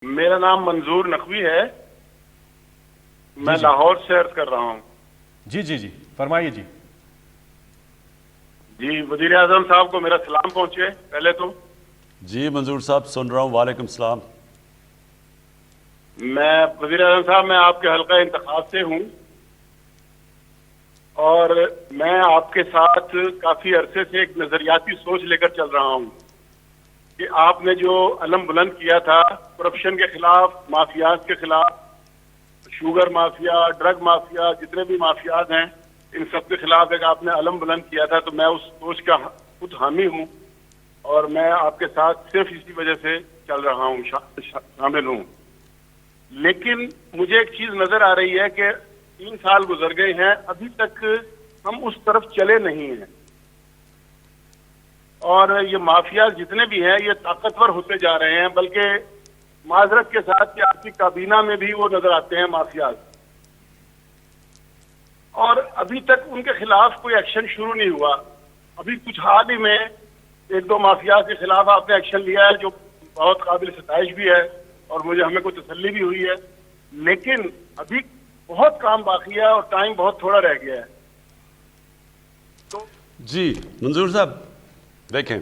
میرا نام منظور نقوی ہے. میں جی لاہور سے عرض کر رہا ہوں. جی جی جی فرمائیے جی. جی وزیر اعظم صاحب کو میرا سلام پہنچے پہلے تو. جی منظور صاحب سن رہا ہوں. وعلیکم السلام. میں وزیر اعظم صاحب میں آپ کے حلقہ انتخاب سے ہوں اور میں آپ کے ساتھ کافی عرصے سے ایک نظریاتی سوچ لے کر چل رہا ہوں کہ آپ نے جو علم بلند کیا تھا کرپشن کے خلاف، مافیاز کے خلاف، شوگر مافیا، ڈرگ مافیا، جتنے بھی مافیاز ہیں ان سب کے خلاف ایک آپ نے علم بلند کیا تھا، تو میں اس سوچ کا خود حامی ہوں اور میں آپ کے ساتھ صرف اسی وجہ سے چل رہا ہوں، شامل ہوں. لیکن مجھے ایک چیز نظر آ رہی ہے کہ 3 سال گزر گئے ہیں، ابھی تک ہم اس طرف چلے نہیں ہیں اور یہ مافیاز جتنے بھی ہیں یہ طاقتور ہوتے جا رہے ہیں، بلکہ معذرت کے ساتھ کہ آپ کی کابینہ میں بھی وہ نظر آتے ہیں مافیاز، اور ابھی تک ان کے خلاف کوئی ایکشن شروع نہیں ہوا. ابھی کچھ حال ہی میں 1-2 مافیاز کے خلاف آپ نے ایکشن لیا ہے جو بہت قابل ستائش بھی ہے اور ہمیں کوئی تسلی بھی ہوئی ہے، لیکن ابھی بہت کام باقی ہے اور ٹائم بہت تھوڑا رہ گیا ہے. تو جی منظور صاحب دیکھیں،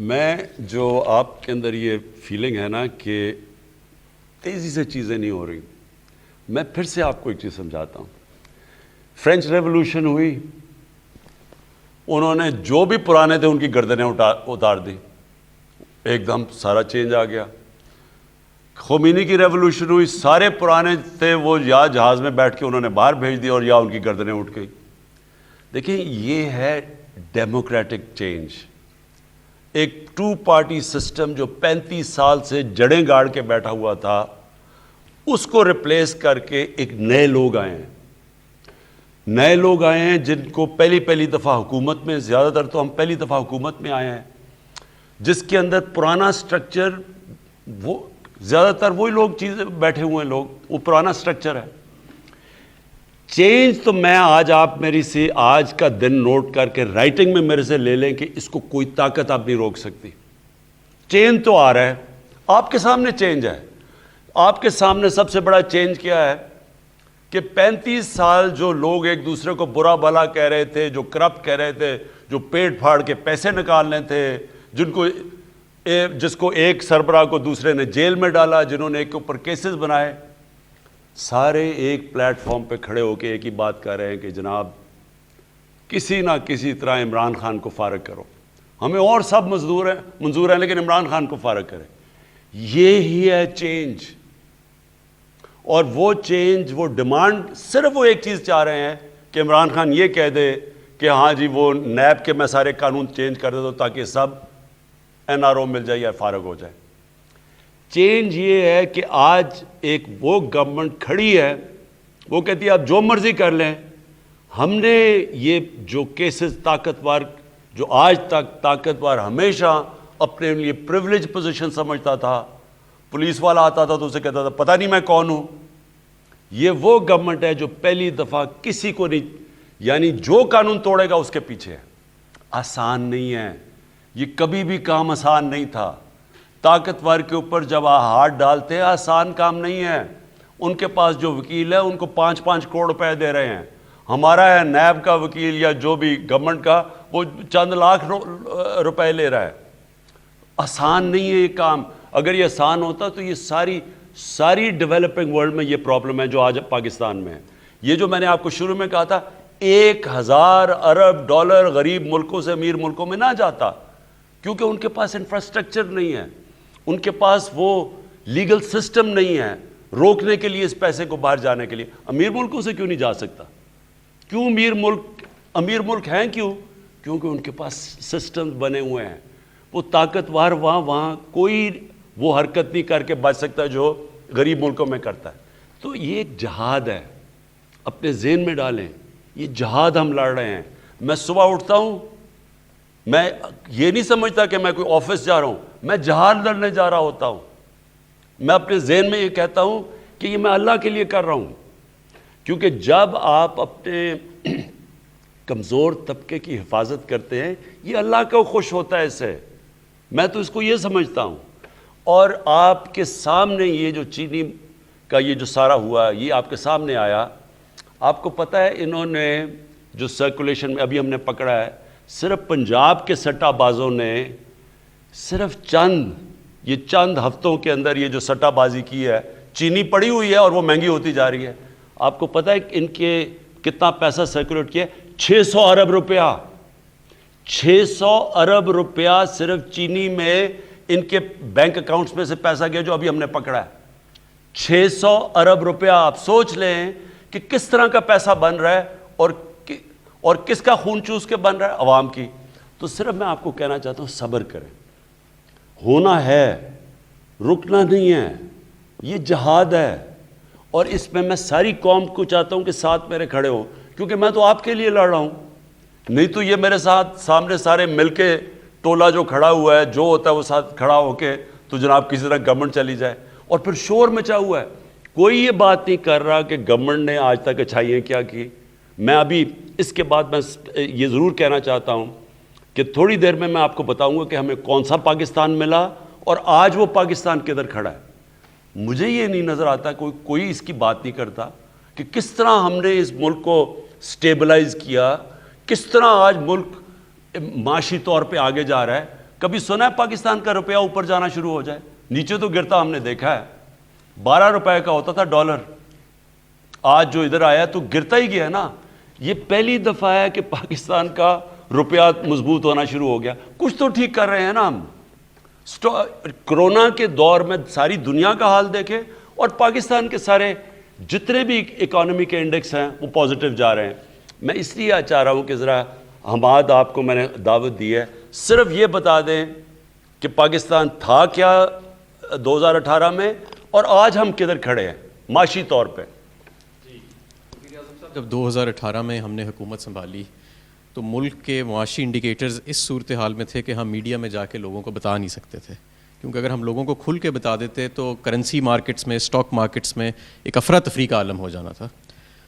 میں جو آپ کے اندر یہ فیلنگ ہے نا کہ تیزی سے چیزیں نہیں ہو رہی، میں پھر سے آپ کو ایک چیز سمجھاتا ہوں. فرینچ ریولوشن ہوئی، انہوں نے جو بھی پرانے تھے ان کی گردنیں اتار دی، ایک دم سارا چینج آ گیا. خمینی کی ریولوشن ہوئی، سارے پرانے تھے وہ یا جہاز میں بیٹھ کے انہوں نے باہر بھیج دی اور یا ان کی گردنیں اٹھ گئی. دیکھیں یہ ہے ڈیموکریٹک چینج. ایک 2 پارٹی سسٹم جو 35 سال سے جڑیں گاڑ کے بیٹھا ہوا تھا اس کو ریپلیس کر کے ایک نئے لوگ آئے ہیں. نئے لوگ آئے ہیں جن کو پہلی دفعہ حکومت میں، زیادہ تر تو ہم پہلی دفعہ حکومت میں آئے ہیں، جس کے اندر پرانا سٹرکچر، وہ زیادہ تر وہی لوگ چیزیں بیٹھے ہوئے ہیں، لوگ وہ پرانا سٹرکچر ہے. چینج تو میں آپ میری سے آج کا دن نوٹ کر کے رائٹنگ میں میرے سے لے لیں کہ اس کو کوئی طاقت آپ نہیں روک سکتی. چینج تو آ رہا ہے، آپ کے سامنے چینج ہے. آپ کے سامنے سب سے بڑا چینج کیا ہے کہ 35 سال جو لوگ ایک دوسرے کو برا بھلا کہہ رہے تھے، جو کرپٹ کہہ رہے تھے، جو پیٹ پھاڑ کے پیسے نکالنے تھے، جس کو ایک سربراہ کو دوسرے نے جیل میں ڈالا، جنہوں نے ایک کے اوپر کیسز بنائے، سارے ایک پلیٹ فارم پہ کھڑے ہو کے ایک ہی بات کر رہے ہیں کہ جناب کسی نہ کسی طرح عمران خان کو فارغ کرو. ہمیں اور سب منظور ہیں لیکن عمران خان کو فارغ کریں. یہی ہے چینج. اور وہ چینج، وہ ڈیمانڈ، صرف وہ ایک چیز چاہ رہے ہیں کہ عمران خان یہ کہہ دے کہ ہاں جی وہ نیب کے میں سارے قانون چینج کر دیتا ہوں تاکہ سب NRO مل جائے یا فارغ ہو جائے. چینج یہ ہے کہ آج ایک وہ گورنمنٹ کھڑی ہے، وہ کہتی ہے آپ جو مرضی کر لیں. ہم نے یہ جو کیسز طاقتور، جو آج تک طاقتور ہمیشہ اپنے لیے پریولیج پوزیشن سمجھتا تھا، پولیس والا آتا تھا تو اسے کہتا تھا پتہ نہیں میں کون ہوں. یہ وہ گورنمنٹ ہے جو پہلی دفعہ کسی کو نہیں، یعنی جو قانون توڑے گا اس کے پیچھے ہے. آسان نہیں ہے یہ، کبھی بھی کام آسان نہیں تھا. طاقتور کے اوپر جب ہاتھ ڈالتے ہیں آسان کام نہیں ہے. ان کے پاس جو وکیل ہے ان کو 5-5 کروڑ روپے دے رہے ہیں. ہمارا ہے نیب کا وکیل یا جو بھی گورنمنٹ کا، وہ چند لاکھ روپے لے رہا ہے. آسان نہیں ہے یہ کام. اگر یہ آسان ہوتا تو یہ ساری ڈیولپنگ ورلڈ میں یہ پرابلم ہے جو آج پاکستان میں ہے. یہ جو میں نے آپ کو شروع میں کہا تھا 1000 ارب ڈالر غریب ملکوں سے امیر ملکوں میں نہ جاتا، کیونکہ ان کے پاس انفراسٹرکچر نہیں ہے، ان کے پاس وہ لیگل سسٹم نہیں ہے روکنے کے لیے اس پیسے کو باہر جانے کے لیے. امیر ملکوں سے کیوں نہیں جا سکتا؟ کیوں امیر ملک ہیں؟ کیونکہ ان کے پاس سسٹم بنے ہوئے ہیں. وہ طاقتور وہاں کوئی وہ حرکت نہیں کر کے بچ سکتا جو غریب ملکوں میں کرتا ہے. تو یہ ایک جہاد ہے، اپنے ذہن میں ڈالیں، یہ جہاد ہم لڑ رہے ہیں. میں صبح اٹھتا ہوں، میں یہ نہیں سمجھتا کہ میں کوئی آفس جا رہا ہوں، میں جہاد لڑنے جا رہا ہوتا ہوں. میں اپنے ذہن میں یہ کہتا ہوں کہ یہ میں اللہ کے لیے کر رہا ہوں. کیونکہ جب آپ اپنے کمزور طبقے کی حفاظت کرتے ہیں یہ اللہ کو خوش ہوتا ہے اس سے. میں تو اس کو یہ سمجھتا ہوں. اور آپ کے سامنے یہ جو چینی کا یہ جو سارا ہوا یہ آپ کے سامنے آیا. آپ کو پتہ ہے انہوں نے جو سرکولیشن میں ابھی ہم نے پکڑا ہے, صرف پنجاب کے سٹہ بازوں نے صرف چند ہفتوں کے اندر یہ جو سٹہ بازی کی ہے, چینی پڑی ہوئی ہے اور وہ مہنگی ہوتی جا رہی ہے. آپ کو پتہ ہے ان کے کتنا پیسہ سرکولیٹ کیا ہے؟ 600 ارب روپیہ. 600 ارب روپیہ صرف چینی میں ان کے بینک اکاؤنٹس میں سے پیسہ گیا جو ابھی ہم نے پکڑا ہے. 600 ارب روپیہ. آپ سوچ لیں کہ کس طرح کا پیسہ بن رہا ہے اور کس کا خون چوس کے بن رہا ہے؟ عوام کی. تو صرف میں آپ کو کہنا چاہتا ہوں صبر کریں, ہونا ہے, رکنا نہیں ہے, یہ جہاد ہے. اور اس میں ساری قوم کو چاہتا ہوں کہ ساتھ میرے کھڑے ہوں, کیونکہ میں تو آپ کے لیے لڑ رہا ہوں. نہیں تو یہ میرے ساتھ سامنے سارے مل کے ٹولہ جو کھڑا ہوا ہے, جو ہوتا ہے وہ ساتھ کھڑا ہو کے تو جناب کسی طرح گورنمنٹ چلی جائے, اور پھر شور مچا ہوا ہے. کوئی یہ بات نہیں کر رہا کہ گورنمنٹ نے آج تک اچھائیاں کیا کی. میں ابھی اس کے بعد میں یہ ضرور کہنا چاہتا ہوں کہ تھوڑی دیر میں آپ کو بتاؤں گا کہ ہمیں کون سا پاکستان ملا اور آج وہ پاکستان کدھر کھڑا ہے. مجھے یہ نہیں نظر آتا, کوئی اس کی بات نہیں کرتا کہ کس طرح ہم نے اس ملک کو سٹیبلائز کیا, کس طرح آج ملک معاشی طور پہ آگے جا رہا ہے. کبھی سنا ہے پاکستان کا روپیہ اوپر جانا شروع ہو جائے؟ نیچے تو گرتا ہم نے دیکھا ہے. 12 روپے کا ہوتا تھا ڈالر, آج جو ادھر آیا تو گرتا ہی گیا نا. یہ پہلی دفعہ ہے کہ پاکستان کا روپیہ مضبوط ہونا شروع ہو گیا. کچھ تو ٹھیک کر رہے ہیں نا ہم. کرونا کے دور میں ساری دنیا کا حال دیکھیں اور پاکستان کے سارے جتنے بھی اکانومی کے انڈیکس ہیں وہ پازیٹیو جا رہے ہیں. میں اس لیے چاہ رہا ہوں کہ ذرا حماد, آپ کو میں نے دعوت دی ہے, صرف یہ بتا دیں کہ پاکستان تھا کیا 2018 میں اور آج ہم کدھر کھڑے ہیں معاشی طور پہ. جب 2018 میں ہم نے حکومت سنبھالی تو ملک کے معاشی انڈیکیٹرز اس صورتحال میں تھے کہ ہم میڈیا میں جا کے لوگوں کو بتا نہیں سکتے تھے, کیونکہ اگر ہم لوگوں کو کھل کے بتا دیتے تو کرنسی مارکیٹس میں, اسٹاک مارکیٹس میں ایک افراتفری کا عالم ہو جانا تھا.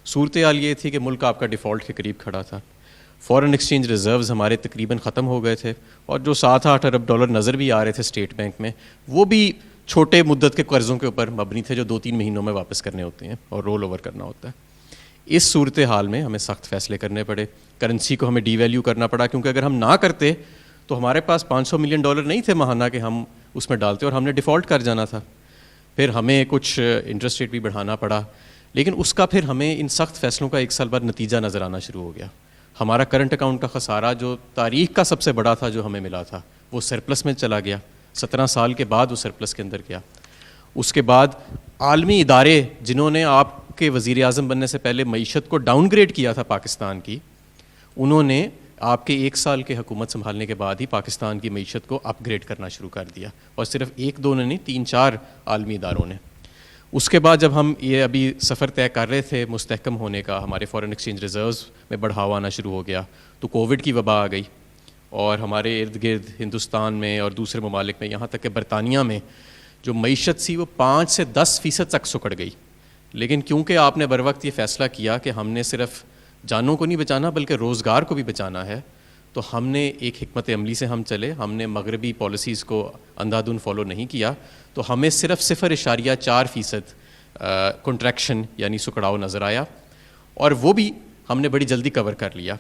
صورتحال یہ تھی کہ ملک آپ کا ڈیفالٹ کے قریب کھڑا تھا, فارن ایکسچینج ریزروز ہمارے تقریباً ختم ہو گئے تھے, اور جو 7-8 ارب ڈالر نظر بھی آ رہے تھے اسٹیٹ بینک میں وہ بھی چھوٹے مدت کے قرضوں کے اوپر مبنی تھے جو 2-3 مہینوں میں واپس کرنے ہوتے ہیں اور رول اوور کرنا ہوتا ہے. اس صورتحال میں ہمیں سخت فیصلے کرنے پڑے. کرنسی کو ہمیں ڈی ویلیو کرنا پڑا, کیونکہ اگر ہم نہ کرتے تو ہمارے پاس $500 ملین نہیں تھے ماہانہ کہ ہم اس میں ڈالتے, اور ہم نے ڈیفالٹ کر جانا تھا. پھر ہمیں کچھ انٹرسٹ ریٹ بھی بڑھانا پڑا, لیکن اس کا پھر ہمیں ان سخت فیصلوں کا 1 سال بعد نتیجہ نظر آنا شروع ہو گیا. ہمارا کرنٹ اکاؤنٹ کا خسارہ جو تاریخ کا سب سے بڑا تھا جو ہمیں ملا تھا وہ سرپلس میں چلا گیا. 17 سال کے بعد وہ سرپلس کے اندر گیا. اس کے بعد عالمی ادارے جنہوں نے آپ کے وزیر اعظم بننے سے پہلے معیشت کو ڈاؤن گریڈ کیا تھا پاکستان کی, انہوں نے آپ کے 1 سال کے حکومت سنبھالنے کے بعد ہی پاکستان کی معیشت کو اپ گریڈ کرنا شروع کر دیا, اور صرف 1-2 نے نہیں 3-4 عالمی اداروں نے. اس کے بعد جب ہم یہ ابھی سفر طے کر رہے تھے مستحکم ہونے کا, ہمارے فارن ایکسچینج ریزروز میں بڑھاوا آنا شروع ہو گیا, تو کووڈ کی وبا آ گئی اور ہمارے ارد گرد ہندوستان میں اور دوسرے ممالک میں, یہاں تک کہ برطانیہ میں جو معیشت سی وہ 5 سے 10% تک سکڑ گئی. لیکن کیونکہ آپ نے بر وقت یہ فیصلہ کیا کہ ہم نے صرف جانوں کو نہیں بچانا بلکہ روزگار کو بھی بچانا ہے, تو ہم نے ایک حکمت عملی سے ہم چلے. ہم نے مغربی پالیسیز کو اندھا دھند فالو نہیں کیا, تو ہمیں صرف 0.4% کنٹریکشن یعنی سکڑاؤ نظر آیا, اور وہ بھی ہم نے بڑی جلدی کور کر لیا.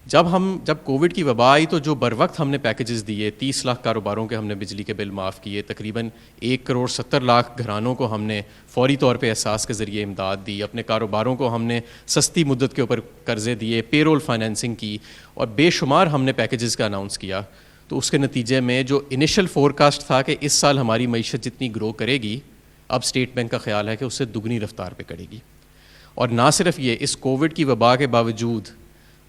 جب کووڈ کی وبا آئی تو جو بر وقت ہم نے پیکیجز دیے, 30 لاکھ کاروباروں کے ہم نے بجلی کے بل معاف کیے, تقریباً 1.70 کروڑ گھرانوں کو ہم نے فوری طور پہ احساس کے ذریعے امداد دی, اپنے کاروباروں کو ہم نے سستی مدت کے اوپر قرضے دیے, پے رول فائنینسنگ کی, اور بے شمار ہم نے پیکیجز کا اناؤنس کیا. تو اس کے نتیجے میں جو انیشل فورکاسٹ تھا کہ اس سال ہماری معیشت جتنی گرو کرے گی, اب اسٹیٹ بینک کا خیال ہے کہ اس سے دگنی رفتار پہ کرے گی. اور نہ صرف یہ, اس کووڈ کی وبا کے باوجود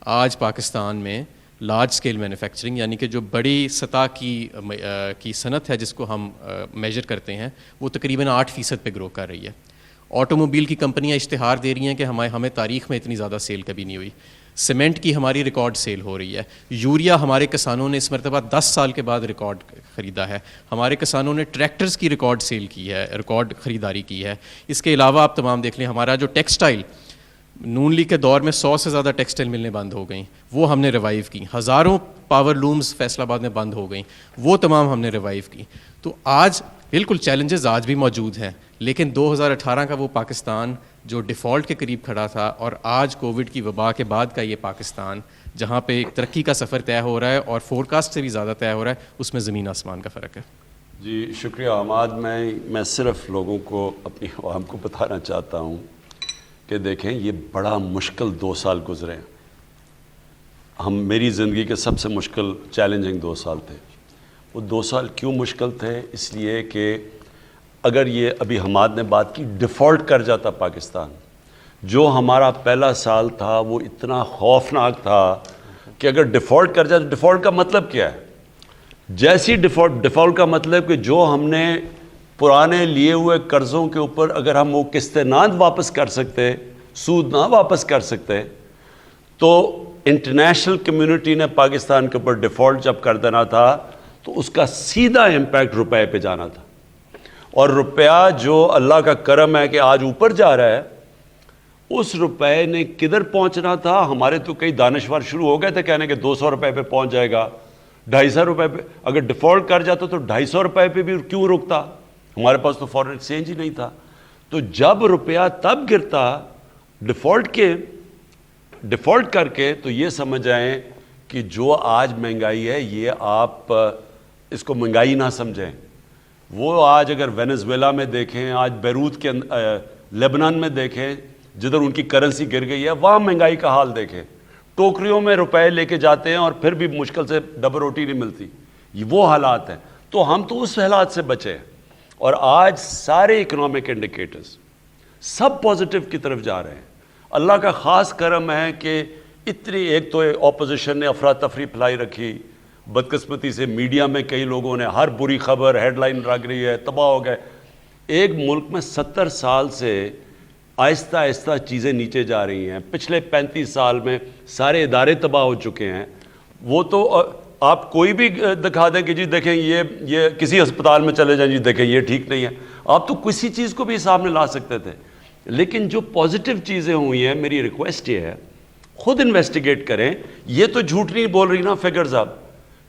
آج پاکستان میں لارج اسکیل مینوفیکچرنگ یعنی کہ جو بڑی سطح کی صنعت ہے جس کو ہم میجر کرتے ہیں, وہ تقریباً 8% پہ گرو کر رہی ہے. آٹو موبائل کی کمپنیاں اشتہار دے رہی ہیں کہ ہمیں تاریخ میں اتنی زیادہ سیل کبھی نہیں ہوئی. سیمنٹ کی ہماری ریکارڈ سیل ہو رہی ہے. یوریا ہمارے کسانوں نے اس مرتبہ 10 سال کے بعد ریکارڈ خریدا ہے. ہمارے کسانوں نے ٹریکٹرز کی ریکارڈ سیل کی ہے, ریکارڈ خریداری کی ہے. اس کے علاوہ آپ تمام دیکھ لیں, ہمارا جو ٹیکسٹائل نون لیگ کے دور میں 100 سے زیادہ ٹیکسٹائل ملیں بند ہو گئیں, وہ ہم نے ریوائیو کی. ہزاروں پاور لومز فیصل آباد میں بند ہو گئیں, وہ تمام ہم نے ریوائیو کی. تو آج بالکل چیلنجز آج بھی موجود ہیں, لیکن 2018 کا وہ پاکستان جو ڈیفالٹ کے قریب کھڑا تھا, اور آج کووڈ کی وبا کے بعد کا یہ پاکستان جہاں پہ ایک ترقی کا سفر طے ہو رہا ہے اور فورکاسٹ سے بھی زیادہ طے ہو رہا ہے, اس میں زمین آسمان کا فرق ہے. جی شکریہ حماد. میں صرف لوگوں کو, اپنی عوام کو بتانا چاہتا ہوں کہ دیکھیں یہ بڑا مشکل 2 سال گزرے ہیں. میری زندگی کے سب سے مشکل چیلنجنگ 2 سال تھے. وہ 2 سال کیوں مشکل تھے؟ اس لیے کہ اگر یہ ابھی حماد نے بات کی, ڈیفالٹ کر جاتا پاکستان, جو ہمارا پہلا سال تھا وہ اتنا خوفناک تھا کہ اگر ڈیفالٹ کر جاتا. ڈیفالٹ کا مطلب کیا ہے؟ جیسی ڈیفالٹ کا مطلب کہ جو ہم نے پرانے لیے ہوئے قرضوں کے اوپر اگر ہم وہ قسطیں نہ واپس کر سکتے, سود نہ واپس کر سکتے, تو انٹرنیشنل کمیونٹی نے پاکستان کے اوپر ڈیفالٹ جب کر دینا تھا تو اس کا سیدھا امپیکٹ روپے پہ جانا تھا. اور روپیہ جو اللہ کا کرم ہے کہ آج اوپر جا رہا ہے, اس روپے نے کدھر پہنچنا تھا. ہمارے تو کئی دانشور شروع ہو گئے تھے کہنے کہ 200 روپے پہ پہنچ جائے گا, 250 روپے پہ. اگر ڈیفالٹ کر جاتا تو 250 روپے پہ بھی کیوں رکتا؟ ہمارے پاس تو فورن ایکسچینج ہی نہیں تھا. تو جب روپیہ تب گرتا ڈیفالٹ کر کے, تو یہ سمجھ آئیں کہ جو آج مہنگائی ہے یہ آپ اس کو مہنگائی نہ سمجھیں. وہ آج اگر وینزویلا میں دیکھیں, آج بیروت کے لیبنان میں دیکھیں جدھر ان کی کرنسی گر گئی ہے, وہاں مہنگائی کا حال دیکھیں. ٹوکریوں میں روپے لے کے جاتے ہیں اور پھر بھی مشکل سے ڈبل روٹی نہیں ملتی. یہ وہ حالات ہیں. تو ہم تو اس حالات سے بچے ہیں, اور آج سارے اکنامک انڈیکیٹرز سب پازیٹیو کی طرف جا رہے ہیں. اللہ کا خاص کرم ہے کہ اتنی, ایک تو اپوزیشن نے افراتفری پھیلائی رکھی, بدقسمتی سے میڈیا میں کئی لوگوں نے ہر بری خبر ہیڈ لائن رکھ رہی ہے, تباہ ہو گئے. ایک ملک میں 70 سال سے آہستہ آہستہ چیزیں نیچے جا رہی ہیں. پچھلے 35 سال میں سارے ادارے تباہ ہو چکے ہیں. وہ تو آپ کوئی بھی دکھا دیں کہ جی دیکھیں یہ کسی ہسپتال میں چلے جائیں, جی دیکھیں یہ ٹھیک نہیں ہے, آپ تو کسی چیز کو بھی سامنے لا سکتے تھے. لیکن جو پازیٹیو چیزیں ہوئی ہیں, میری ریکویسٹ یہ ہے خود انویسٹیگیٹ کریں. یہ تو جھوٹ نہیں بول رہی نا فگرز اب,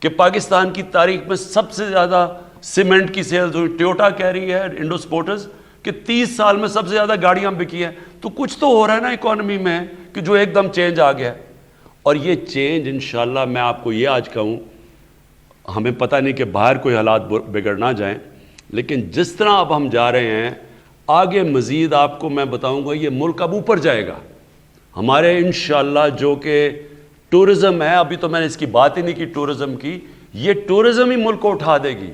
کہ پاکستان کی تاریخ میں سب سے زیادہ سیمنٹ کی سیلز ہوئی. ٹیوٹا کہہ رہی ہے انڈو سپورٹرز کہ 30 سال میں سب سے زیادہ گاڑیاں بکی ہیں. تو کچھ تو ہو رہا ہے نا اکانومی میں کہ جو ایک دم چینج آ گیا. اور یہ چینج انشاءاللہ, میں آپ کو یہ آج کہوں, ہمیں پتہ نہیں کہ باہر کوئی حالات بگڑ نہ جائیں, لیکن جس طرح اب ہم جا رہے ہیں آگے مزید آپ کو میں بتاؤں گا, یہ ملک اب اوپر جائے گا. ہمارے انشاءاللہ جو کہ ٹورزم ہے, ابھی تو میں نے اس کی بات ہی نہیں کی ٹورزم کی, یہ ٹورزم ہی ملک کو اٹھا دے گی.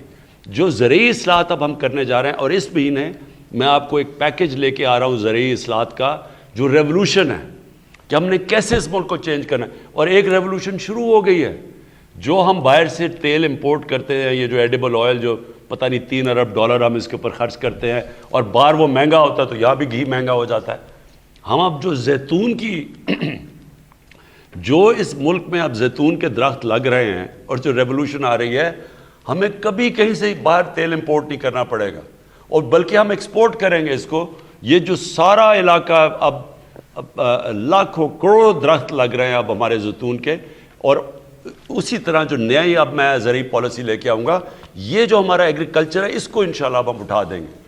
جو زرعی اصلاحات اب ہم کرنے جا رہے ہیں, اور اس مہینے میں آپ کو ایک پیکج لے کے آ رہا ہوں زرعی اصلاحات کا, جو ریولوشن ہے کہ ہم نے کیسے اس ملک کو چینج کرنا ہے. اور ایک ریولوشن شروع ہو گئی ہے. جو ہم باہر سے تیل امپورٹ کرتے ہیں, یہ جو ایڈیبل آئل جو پتہ نہیں $3 ارب ہم اس کے اوپر خرچ کرتے ہیں, اور باہر وہ مہنگا ہوتا ہے تو یہاں بھی گھی مہنگا ہو جاتا ہے. ہم اب جو زیتون کی جو اس ملک میں اب زیتون کے درخت لگ رہے ہیں, اور جو ریولوشن آ رہی ہے, ہمیں کبھی کہیں سے باہر تیل امپورٹ نہیں کرنا پڑے گا, اور بلکہ ہم ایکسپورٹ کریں گے اس کو. یہ جو سارا علاقہ اب لاکھوں کروڑوں درخت لگ رہے ہیں اب ہمارے زیتون کے, اور اسی طرح جو نئی اب میں زرعی پالیسی لے کے آؤں گا, یہ جو ہمارا ایگریکلچر ہے اس کو انشاءاللہ اب ہم اٹھا دیں گے.